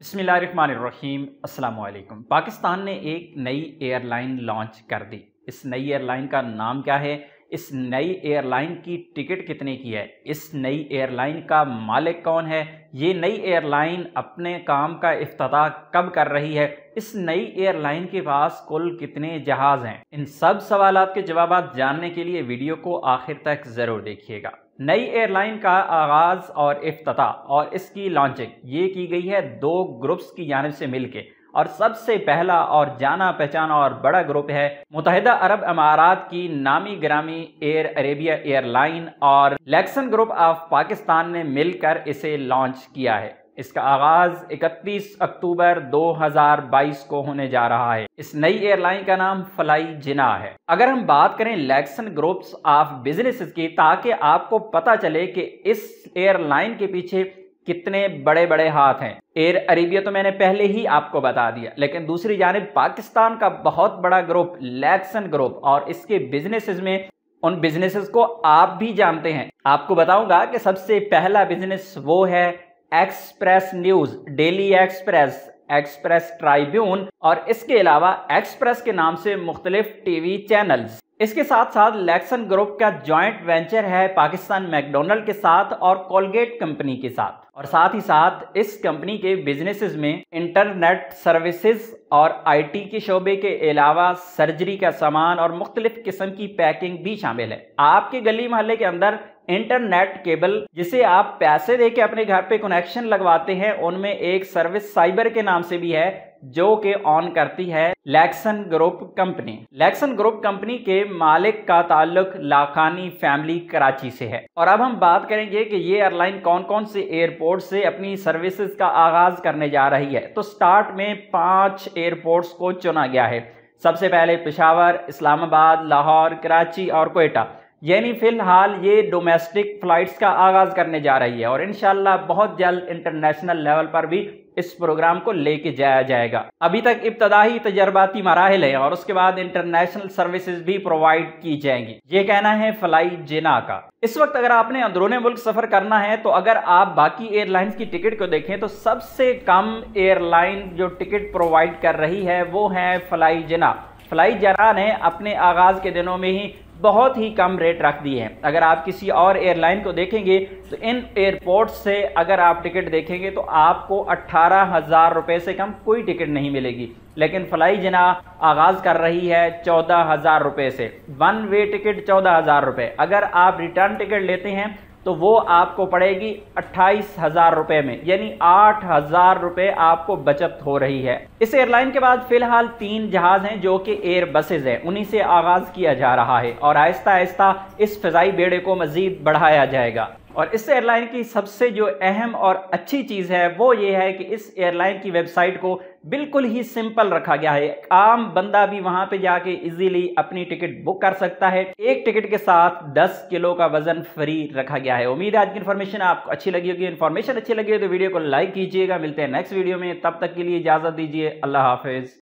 बिस्मिल्लाहिर्रहमानिर्रहीम अस्सलाम वालेकुम। पाकिस्तान ने एक नई एयरलाइन लॉन्च कर दी। इस नई एयरलाइन का नाम क्या है? इस नई एयरलाइन की टिकट कितने की है? इस नई एयरलाइन का मालिक कौन है? ये नई एयरलाइन अपने काम का इफ्तिताह कब कर रही है? इस नई एयरलाइन के पास कुल कितने जहाज़ हैं? इन सब सवालात के जवाब जानने के लिए वीडियो को आखिर तक ज़रूर देखिएगा। नई एयरलाइन का आगाज़ और इफ्तिताह और इसकी लॉन्चिंग ये की गई है दो ग्रुप्स की जानिब से मिलके, और सबसे पहला और जाना पहचाना और बड़ा ग्रुप है मुत्तहिदा अरब अमारात की नामी गिरामी एयर अरेबिया एयरलाइन और लैक्सन ग्रुप ऑफ पाकिस्तान ने मिलकर इसे लॉन्च किया है। इसका आगाज 31 अक्टूबर 2022 को होने जा रहा है। इस नई एयरलाइन का नाम फ्लाई जिनाह है। अगर हम बात करें लैक्सन ग्रुप्स ऑफ बिजनेसेस की, ताकि आपको पता चले कि इस एयरलाइन के पीछे कितने बड़े बड़े हाथ हैं। एयर अरेबिया तो मैंने पहले ही आपको बता दिया, लेकिन दूसरी जानिब पाकिस्तान का बहुत बड़ा ग्रुप लैक्सन ग्रुप, और इसके बिजनेसेस में उन बिजनेसेस को आप भी जानते हैं। आपको बताऊंगा कि सबसे पहला बिजनेस वो है Express News, Daily Express, Express Tribune, और इसके अलावा एक्सप्रेस के नाम से मुख्तलिफ टीवी चैनल्स। इसके साथ साथ लैक्सन ग्रुप का जॉइंट वेंचर है पाकिस्तान मैकडोनल्ड के साथ और कोलगेट कंपनी के साथ, और साथ ही साथ इस कंपनी के बिजनेसेस में इंटरनेट सर्विसेज और आईटी के शोबे के अलावा सर्जरी का सामान और मुख्तलिफ किस्म की पैकिंग भी शामिल है। आपके गली मोहल्ले के अंदर इंटरनेट केबल जिसे आप पैसे देके अपने घर पे कनेक्शन लगवाते हैं, उनमें एक सर्विस साइबर के नाम से भी है जो कि ऑन करती है लैक्सन ग्रुप कंपनी। लैक्सन ग्रुप कंपनी के मालिक का ताल्लुक लाखानी फैमिली कराची से है। और अब हम बात करेंगे कि ये एयरलाइन कौन कौन से एयरपोर्ट से अपनी सर्विसेज का आगाज करने जा रही है। तो स्टार्ट में 5 एयरपोर्ट्स को चुना गया है। सबसे पहले पेशावर, इस्लामाबाद, लाहौर, कराची और कोयटा, यानी फिलहाल ये डोमेस्टिक फ्लाइट्स का आगाज करने जा रही है, और इंशाल्लाह बहुत जल्द इंटरनेशनल लेवल पर भी इस प्रोग्राम को लेके जाया जाएगा। अभी तक इब्तदाई तजर्बाती मराहिल है और उसके बाद इंटरनेशनल सर्विसेज भी प्रोवाइड की जाएंगी। ये कहना है फ्लाई जिनाह का। इस वक्त अगर आपने अंदरूनी मुल्क सफर करना है, तो अगर आप बाकी एयरलाइंस की टिकट को देखें तो सबसे कम एयरलाइन जो टिकट प्रोवाइड कर रही है वो है फ्लाई जिनाह। फ्लाई जिनाह ने अपने आगाज के दिनों में ही बहुत ही कम रेट रख दिए हैं। अगर आप किसी और एयरलाइन को देखेंगे तो इन एयरपोर्ट से अगर आप टिकट देखेंगे तो आपको 18,000 रुपये से कम कोई टिकट नहीं मिलेगी, लेकिन फ्लाई जिनाह आगाज कर रही है 14,000 रुपये से। वन वे टिकट 14,000 रुपये। अगर आप रिटर्न टिकट लेते हैं तो वो आपको पड़ेगी 28,000 रुपये में, यानी 8,000 रुपये आपको बचत हो रही है। इस एयरलाइन के बाद फिलहाल 3 जहाज हैं जो कि एयर बसेज हैं, उन्हीं से आगाज किया जा रहा है और आहिस्ता आहिस्ता इस फिजाई बेड़े को मजीद बढ़ाया जाएगा। और इस एयरलाइन की सबसे जो अहम और अच्छी चीज़ है वो ये है कि इस एयरलाइन की वेबसाइट को बिल्कुल ही सिंपल रखा गया है। आम बंदा भी वहां पे जाके इजीली अपनी टिकट बुक कर सकता है। एक टिकट के साथ 10 किलो का वजन फ्री रखा गया है। उम्मीद है आज की इन्फॉर्मेशन आपको अच्छी लगी होगी। इन्फॉर्मेशन अच्छी लगी हो तो वीडियो को लाइक कीजिएगा। मिलते हैं नेक्स्ट वीडियो में, तब तक के लिए इजाजत दीजिए। अल्लाह हाफिज।